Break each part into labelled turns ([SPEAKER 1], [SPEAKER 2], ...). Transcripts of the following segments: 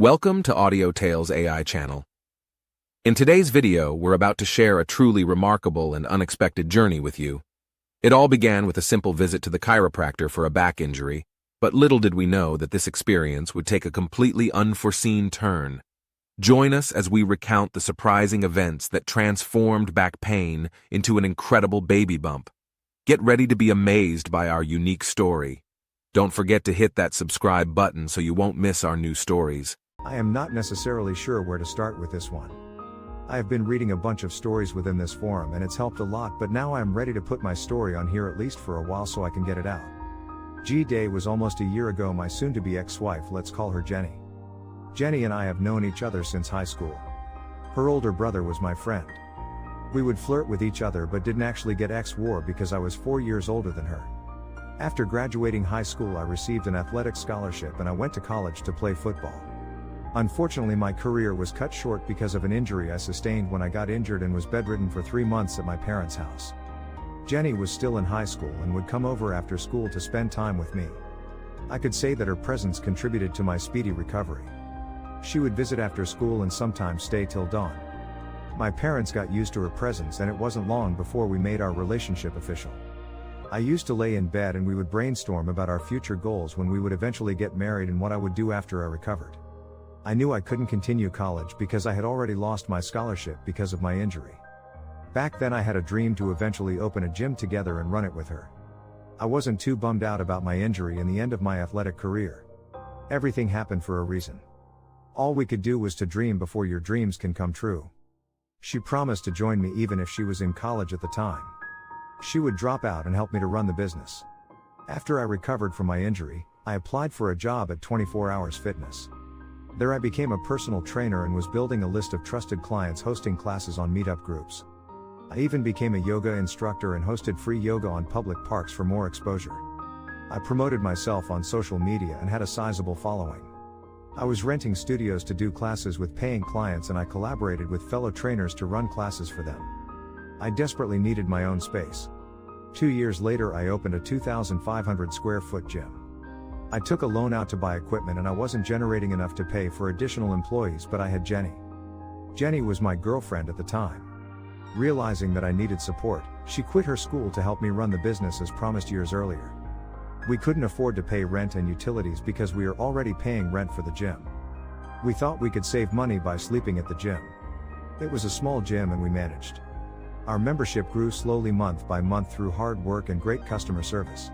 [SPEAKER 1] Welcome to Audio Tales AI channel. In today's video, we're about to share a truly remarkable and unexpected journey with you. It all began with a simple visit to the chiropractor for a back injury, but little did we know that this experience would take a completely unforeseen turn. Join us as we recount the surprising events that transformed back pain into an incredible baby bump. Get ready to be amazed by our unique story. Don't forget to hit that subscribe button so you won't miss our new stories.
[SPEAKER 2] I am not necessarily sure where to start with this one. I have been reading a bunch of stories within this forum and it's helped a lot, but now I am ready to put my story on here at least for a while so I can get it out. G-Day was almost a year ago. My soon-to-be ex-wife, let's call her Jenny. Jenny and I have known each other since high school. Her older brother was my friend. We would flirt with each other but didn't actually get ex-war because I was 4 years older than her. After graduating high school, I received an athletic scholarship and I went to college to play football. Unfortunately, my career was cut short because of an injury I sustained when I got injured and was bedridden for 3 months at my parents' house. Jenny was still in high school and would come over after school to spend time with me. I could say that her presence contributed to my speedy recovery. She would visit after school and sometimes stay till dawn. My parents got used to her presence and it wasn't long before we made our relationship official. I used to lay in bed and we would brainstorm about our future goals, when we would eventually get married, and what I would do after I recovered. I knew I couldn't continue college because I had already lost my scholarship because of my injury. Back then I had a dream to eventually open a gym together and run it with her. I wasn't too bummed out about my injury and the end of my athletic career. Everything happened for a reason. All we could do was to dream before your dreams can come true. She promised to join me even if she was in college at the time. She would drop out and help me to run the business. After I recovered from my injury, I applied for a job at 24 Hours Fitness. There I became a personal trainer and was building a list of trusted clients, hosting classes on meetup groups. I even became a yoga instructor and hosted free yoga on public parks for more exposure. I promoted myself on social media and had a sizable following. I was renting studios to do classes with paying clients, and I collaborated with fellow trainers to run classes for them. I desperately needed my own space. 2 years later I opened a 2,500 square foot gym. I took a loan out to buy equipment and I wasn't generating enough to pay for additional employees, but I had Jenny. Jenny was my girlfriend at the time. Realizing that I needed support, she quit her school to help me run the business as promised years earlier. We couldn't afford to pay rent and utilities because we were already paying rent for the gym. We thought we could save money by sleeping at the gym. It was a small gym and we managed. Our membership grew slowly month by month through hard work and great customer service.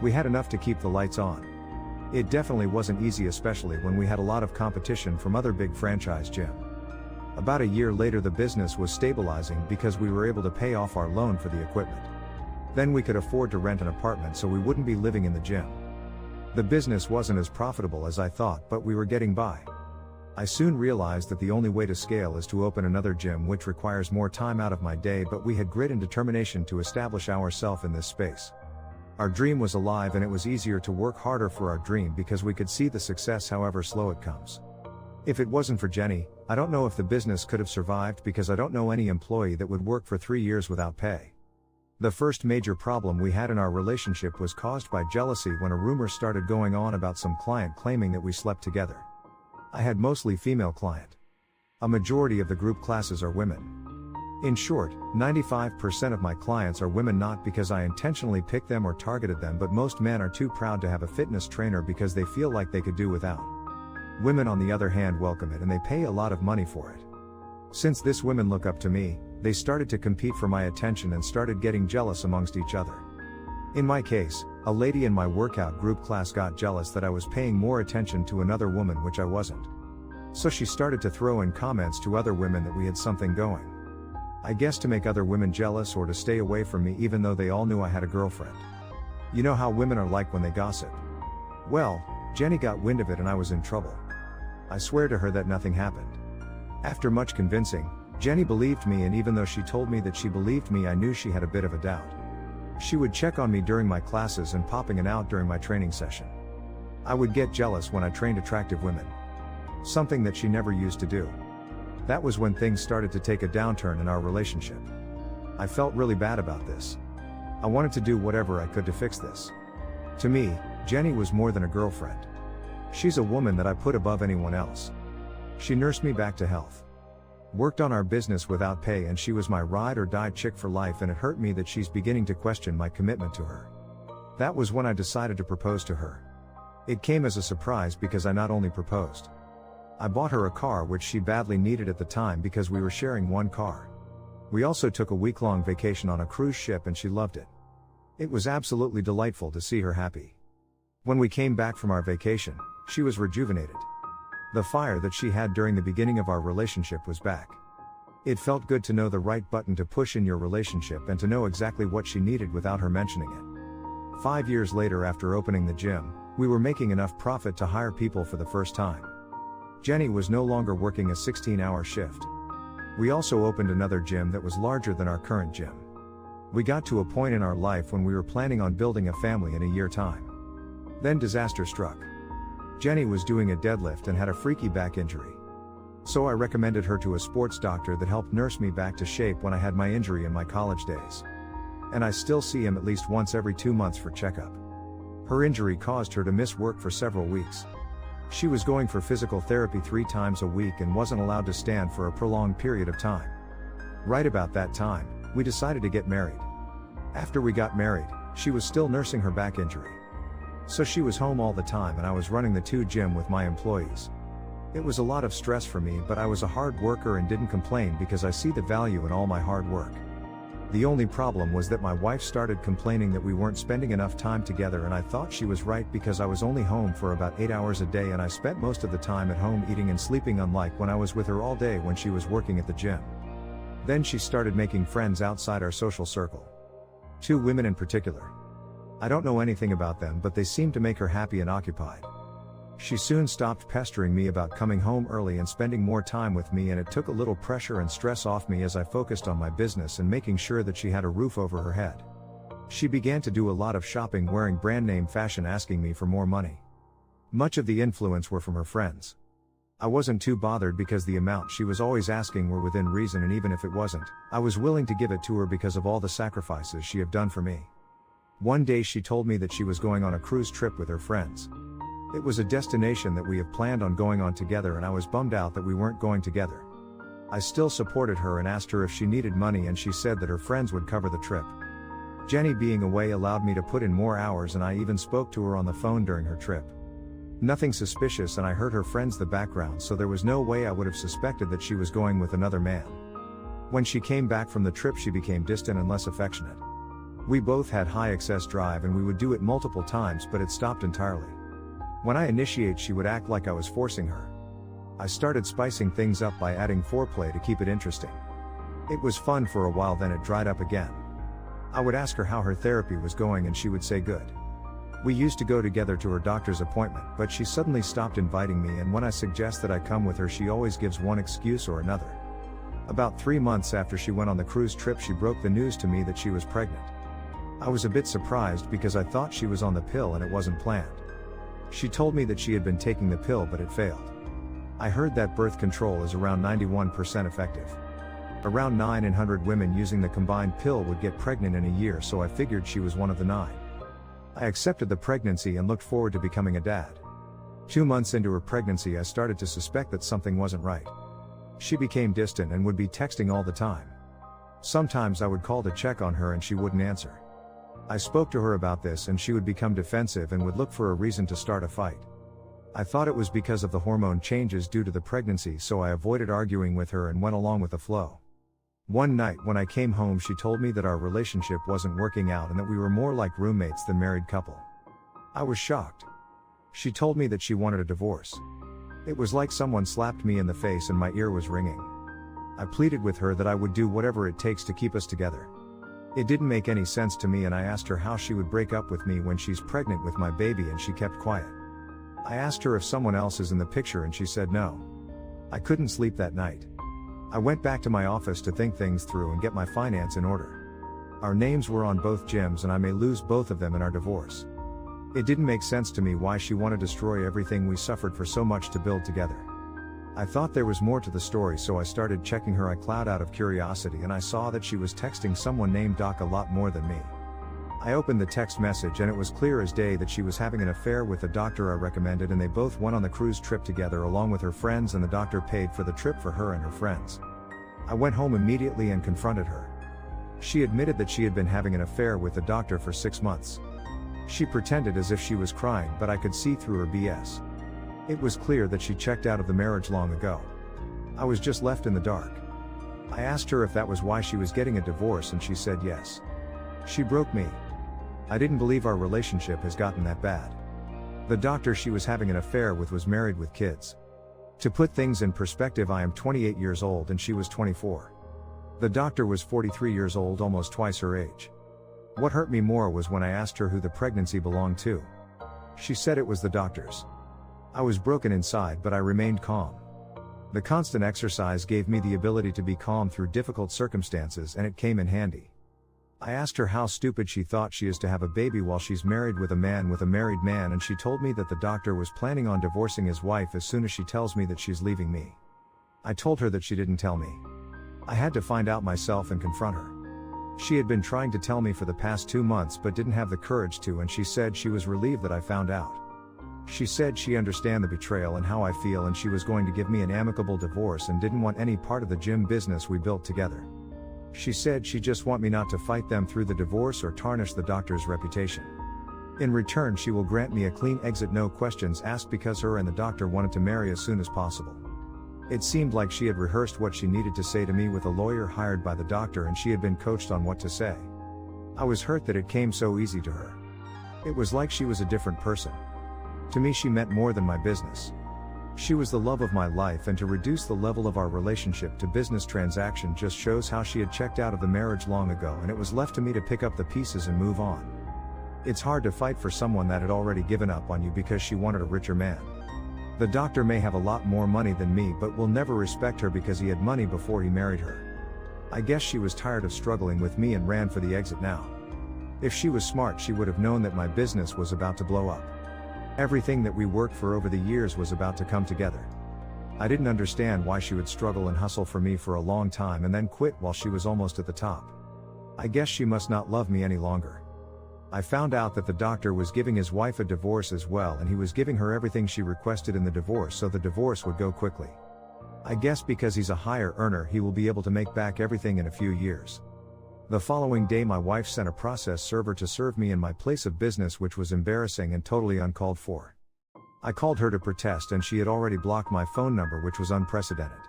[SPEAKER 2] We had enough to keep the lights on. It definitely wasn't easy, especially when we had a lot of competition from other big franchise gyms. About a year later the business was stabilizing because we were able to pay off our loan for the equipment. Then we could afford to rent an apartment so we wouldn't be living in the gym. The business wasn't as profitable as I thought, but we were getting by. I soon realized that the only way to scale is to open another gym, which requires more time out of my day, but we had grit and determination to establish ourselves in this space. Our dream was alive and it was easier to work harder for our dream because we could see the success however slow it comes. If it wasn't for Jenny, I don't know if the business could have survived, because I don't know any employee that would work for 3 years without pay. The first major problem we had in our relationship was caused by jealousy when a rumor started going on about some client claiming that we slept together. I had mostly female client. A majority of the group classes are women. In short, 95% of my clients are women, not because I intentionally picked them or targeted them, but most men are too proud to have a fitness trainer because they feel like they could do without. Women on the other hand welcome it and they pay a lot of money for it. Since this women look up to me, they started to compete for my attention and started getting jealous amongst each other. In my case, a lady in my workout group class got jealous that I was paying more attention to another woman, which I wasn't. So she started to throw in comments to other women that we had something going. I guess to make other women jealous or to stay away from me, even though they all knew I had a girlfriend. You know how women are like when they gossip. Well, Jenny got wind of it and I was in trouble. I swear to her that nothing happened. After much convincing, Jenny believed me, and even though she told me that she believed me, I knew she had a bit of a doubt. She would check on me during my classes and popping in out during my training session. I would get jealous when I trained attractive women. Something that she never used to do. That was when things started to take a downturn in our relationship. I felt really bad about this. I wanted to do whatever I could to fix this. To me, Jenny was more than a girlfriend. She's a woman that I put above anyone else. She nursed me back to health. Worked on our business without pay, and she was my ride or die chick for life, and it hurt me that she's beginning to question my commitment to her. That was when I decided to propose to her. It came as a surprise because I not only proposed. I bought her a car which she badly needed at the time because we were sharing one car. We also took a week-long vacation on a cruise ship and she loved it. It was absolutely delightful to see her happy. When we came back from our vacation, she was rejuvenated. The fire that she had during the beginning of our relationship was back. It felt good to know the right button to push in your relationship and to know exactly what she needed without her mentioning it. 5 years later, after opening the gym, we were making enough profit to hire people for the first time. Jenny was no longer working a 16-hour shift. We also opened another gym that was larger than our current gym. We got to a point in our life when we were planning on building a family in a year's time. Then disaster struck. Jenny was doing a deadlift and had a freaky back injury. So I recommended her to a sports doctor that helped nurse me back to shape when I had my injury in my college days. And I still see him at least once every 2 months for checkup. Her injury caused her to miss work for several weeks. She was going for physical therapy 3 times a week and wasn't allowed to stand for a prolonged period of time. Right about that time, we decided to get married. After we got married, she was still nursing her back injury. So she was home all the time and I was running the 2 gym with my employees. It was a lot of stress for me, but I was a hard worker and didn't complain because I see the value in all my hard work. The only problem was that my wife started complaining that we weren't spending enough time together, and I thought she was right because I was only home for about 8 hours a day and I spent most of the time at home eating and sleeping, unlike when I was with her all day when she was working at the gym. Then she started making friends outside our social circle. 2 women in particular. I don't know anything about them, but they seemed to make her happy and occupied. She soon stopped pestering me about coming home early and spending more time with me, and it took a little pressure and stress off me as I focused on my business and making sure that she had a roof over her head. She began to do a lot of shopping, wearing brand name fashion, asking me for more money. Much of the influence were from her friends. I wasn't too bothered because the amount she was always asking were within reason, and even if it wasn't, I was willing to give it to her because of all the sacrifices she had done for me. One day she told me that she was going on a cruise trip with her friends. It was a destination that we have planned on going on together, and I was bummed out that we weren't going together. I still supported her and asked her if she needed money, and she said that her friends would cover the trip. Jenny being away allowed me to put in more hours, and I even spoke to her on the phone during her trip. Nothing suspicious, and I heard her friends the background, so there was no way I would have suspected that she was going with another man. When she came back from the trip, she became distant and less affectionate. We both had high excess drive and we would do it multiple times, but it stopped entirely. When I initiate, she would act like I was forcing her. I started spicing things up by adding foreplay to keep it interesting. It was fun for a while, then it dried up again. I would ask her how her therapy was going and she would say good. We used to go together to her doctor's appointment, but she suddenly stopped inviting me, and when I suggest that I come with her, she always gives one excuse or another. About 3 months after she went on the cruise trip, she broke the news to me that she was pregnant. I was a bit surprised because I thought she was on the pill and it wasn't planned. She told me that she had been taking the pill, but it failed. I heard that birth control is around 91% effective. Around 9 in 100 women using the combined pill would get pregnant in a year, so I figured she was one of the 9. I accepted the pregnancy and looked forward to becoming a dad. 2 months into her pregnancy, I started to suspect that something wasn't right. She became distant and would be texting all the time. Sometimes I would call to check on her and she wouldn't answer. I spoke to her about this and she would become defensive and would look for a reason to start a fight. I thought it was because of the hormone changes due to the pregnancy, so I avoided arguing with her and went along with the flow. One night when I came home, she told me that our relationship wasn't working out and that we were more like roommates than married couple. I was shocked. She told me that she wanted a divorce. It was like someone slapped me in the face and my ear was ringing. I pleaded with her that I would do whatever it takes to keep us together. It didn't make any sense to me, and I asked her how she would break up with me when she's pregnant with my baby, and she kept quiet. I asked her if someone else is in the picture and she said no. I couldn't sleep that night. I went back to my office to think things through and get my finance in order. Our names were on both gyms and I may lose both of them in our divorce. It didn't make sense to me why she wanted to destroy everything we suffered for so much to build together. I thought there was more to the story, so I started checking her iCloud out of curiosity, and I saw that she was texting someone named Doc a lot more than me. I opened the text message and it was clear as day that she was having an affair with the doctor I recommended, and they both went on the cruise trip together along with her friends, and the doctor paid for the trip for her and her friends. I went home immediately and confronted her. She admitted that she had been having an affair with the doctor for 6 months. She pretended as if she was crying, but I could see through her BS. It was clear that she checked out of the marriage long ago. I was just left in the dark. I asked her if that was why she was getting a divorce, and she said yes. She broke me. I didn't believe our relationship has gotten that bad. The doctor she was having an affair with was married with kids. To put things in perspective, I am 28 years old and she was 24. The doctor was 43 years old, almost twice her age. What hurt me more was when I asked her who the pregnancy belonged to. She said it was the doctor's. I was broken inside, but I remained calm. The constant exercise gave me the ability to be calm through difficult circumstances, and it came in handy. I asked her how stupid she thought she is to have a baby while she's married with a married man, and she told me that the doctor was planning on divorcing his wife as soon as she tells me that she's leaving me. I told her that she didn't tell me. I had to find out myself and confront her. She had been trying to tell me for the past 2 months but didn't have the courage to, and she said she was relieved that I found out. She said she understand the betrayal and how I feel, and she was going to give me an amicable divorce and didn't want any part of the gym business we built together. She said she just want me not to fight them through the divorce or tarnish the doctor's reputation. In return, she will grant me a clean exit, no questions asked, because her and the doctor wanted to marry as soon as possible. It seemed like she had rehearsed what she needed to say to me with a lawyer hired by the doctor, and she had been coached on what to say. I was hurt that it came so easy to her. It was like she was a different person. To me, she meant more than my business. She was the love of my life, and to reduce the level of our relationship to business transaction just shows how she had checked out of the marriage long ago, and it was left to me to pick up the pieces and move on. It's hard to fight for someone that had already given up on you because she wanted a richer man. The doctor may have a lot more money than me, but will never respect her because he had money before he married her. I guess she was tired of struggling with me and ran for the exit now. If she was smart, she would have known that my business was about to blow up. Everything that we worked for over the years was about to come together. I didn't understand why she would struggle and hustle for me for a long time and then quit while she was almost at the top. I guess she must not love me any longer. I found out that the doctor was giving his wife a divorce as well, and he was giving her everything she requested in the divorce so the divorce would go quickly. I guess because he's a higher earner, he will be able to make back everything in a few years. The following day, my wife sent a process server to serve me in my place of business, which was embarrassing and totally uncalled for. I called her to protest, and she had already blocked my phone number, which was unprecedented.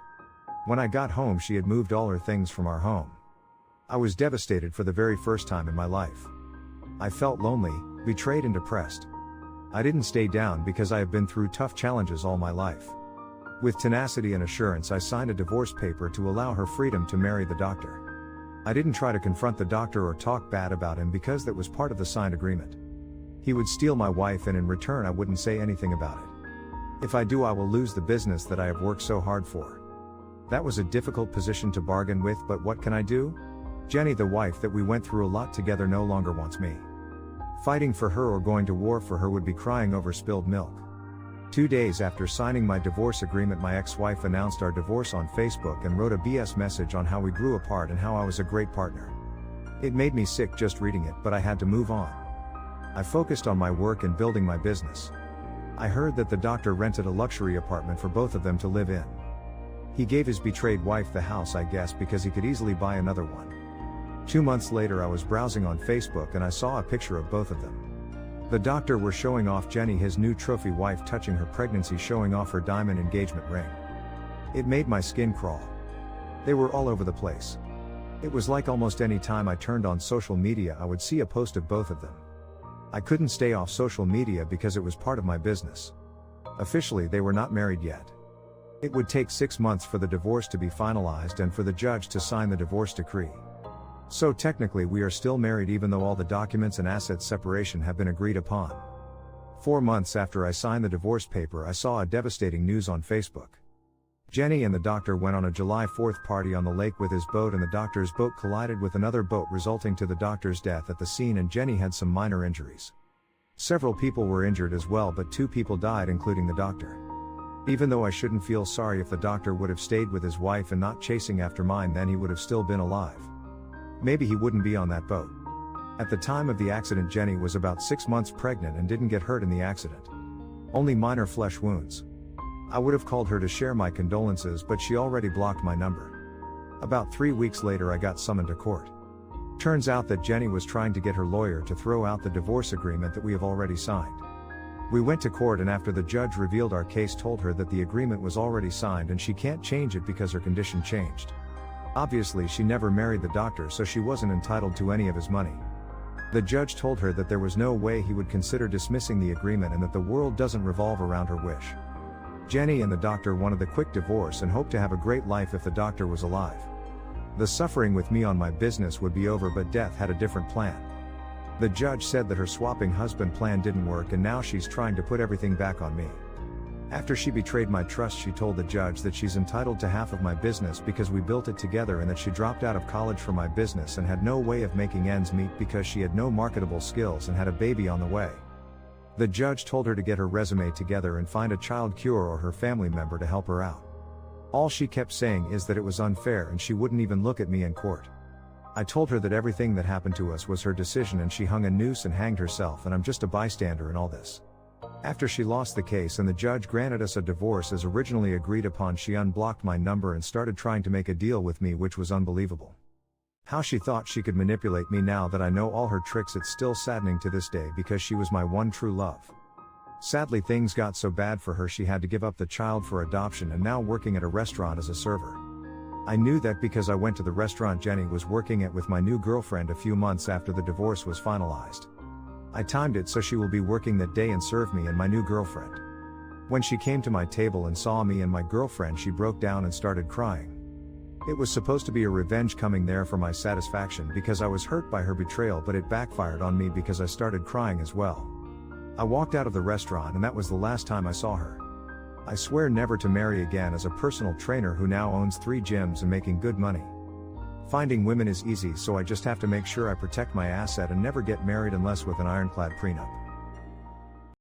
[SPEAKER 2] When I got home, she had moved all her things from our home. I was devastated for the very first time in my life. I felt lonely, betrayed, and depressed. I didn't stay down because I have been through tough challenges all my life. With tenacity and assurance, I signed a divorce paper to allow her freedom to marry the doctor. I didn't try to confront the doctor or talk bad about him because that was part of the signed agreement. He would steal my wife, and in return I wouldn't say anything about it. If I do, I will lose the business that I have worked so hard for. That was a difficult position to bargain with, but what can I do? Jenny, the wife that we went through a lot together, no longer wants me. Fighting for her or going to war for her would be crying over spilled milk. 2 days after signing my divorce agreement, my ex-wife announced our divorce on Facebook and wrote a BS message on how we grew apart and how I was a great partner. It made me sick just reading it, but I had to move on. I focused on my work and building my business. I heard that the doctor rented a luxury apartment for both of them to live in. He gave his betrayed wife the house, I guess because he could easily buy another one. 2 months later, I was browsing on Facebook and I saw a picture of both of them. The doctor was showing off Jenny, his new trophy wife, touching her pregnancy, showing off her diamond engagement ring. It made my skin crawl. They were all over the place. It was like almost any time I turned on social media, I would see a post of both of them. I couldn't stay off social media because it was part of my business. Officially, they were not married yet. It would take 6 months for the divorce to be finalized and for the judge to sign the divorce decree. So technically we are still married, even though all the documents and assets separation have been agreed upon. 4 months after I signed the divorce paper, I saw a devastating news on Facebook. Jenny and the doctor went on a July 4th party on the lake with his boat, and the doctor's boat collided with another boat, resulting to the doctor's death at the scene, and Jenny had some minor injuries. Several people were injured as well, but 2 people died, including the doctor. Even though I shouldn't feel sorry, if the doctor would have stayed with his wife and not chasing after mine, then he would have still been alive. Maybe he wouldn't be on that boat. At the time of the accident, Jenny was about 6 months pregnant and didn't get hurt in the accident. Only minor flesh wounds. I would have called her to share my condolences, but she already blocked my number. About 3 weeks later, I got summoned to court. Turns out that Jenny was trying to get her lawyer to throw out the divorce agreement that we have already signed. We went to court, and after the judge revealed our case, told her that the agreement was already signed and she can't change it because her condition changed. Obviously, she never married the doctor, so she wasn't entitled to any of his money. The judge told her that there was no way he would consider dismissing the agreement and that the world doesn't revolve around her wish. Jenny and the doctor wanted the quick divorce and hoped to have a great life if the doctor was alive. The suffering with me on my business would be over, but death had a different plan. The judge said that her swapping husband plan didn't work, and now she's trying to put everything back on me. After she betrayed my trust, she told the judge that she's entitled to half of my business because we built it together, and that she dropped out of college for my business and had no way of making ends meet because she had no marketable skills and had a baby on the way. The judge told her to get her resume together and find a child cure or her family member to help her out. All she kept saying is that it was unfair, and she wouldn't even look at me in court. I told her that everything that happened to us was her decision, and she hung a noose and hanged herself, and I'm just a bystander in all this. After she lost the case and the judge granted us a divorce as originally agreed upon, she unblocked my number and started trying to make a deal with me, which was unbelievable. How she thought she could manipulate me. Now that I know all her tricks, it's still saddening to this day because she was my one true love. Sadly, things got so bad for her she had to give up the child for adoption and now working at a restaurant as a server. I knew that because I went to the restaurant Jenny was working at with my new girlfriend a few months after the divorce was finalized. I timed it so she will be working that day and serve me and my new girlfriend. When she came to my table and saw me and my girlfriend, she broke down and started crying. It was supposed to be a revenge coming there for my satisfaction because I was hurt by her betrayal, but it backfired on me because I started crying as well. I walked out of the restaurant, and that was the last time I saw her. I swear never to marry again, as a personal trainer who now owns 3 gyms and making good money. Finding women is easy, so I just have to make sure I protect my asset and never get married unless with an ironclad prenup.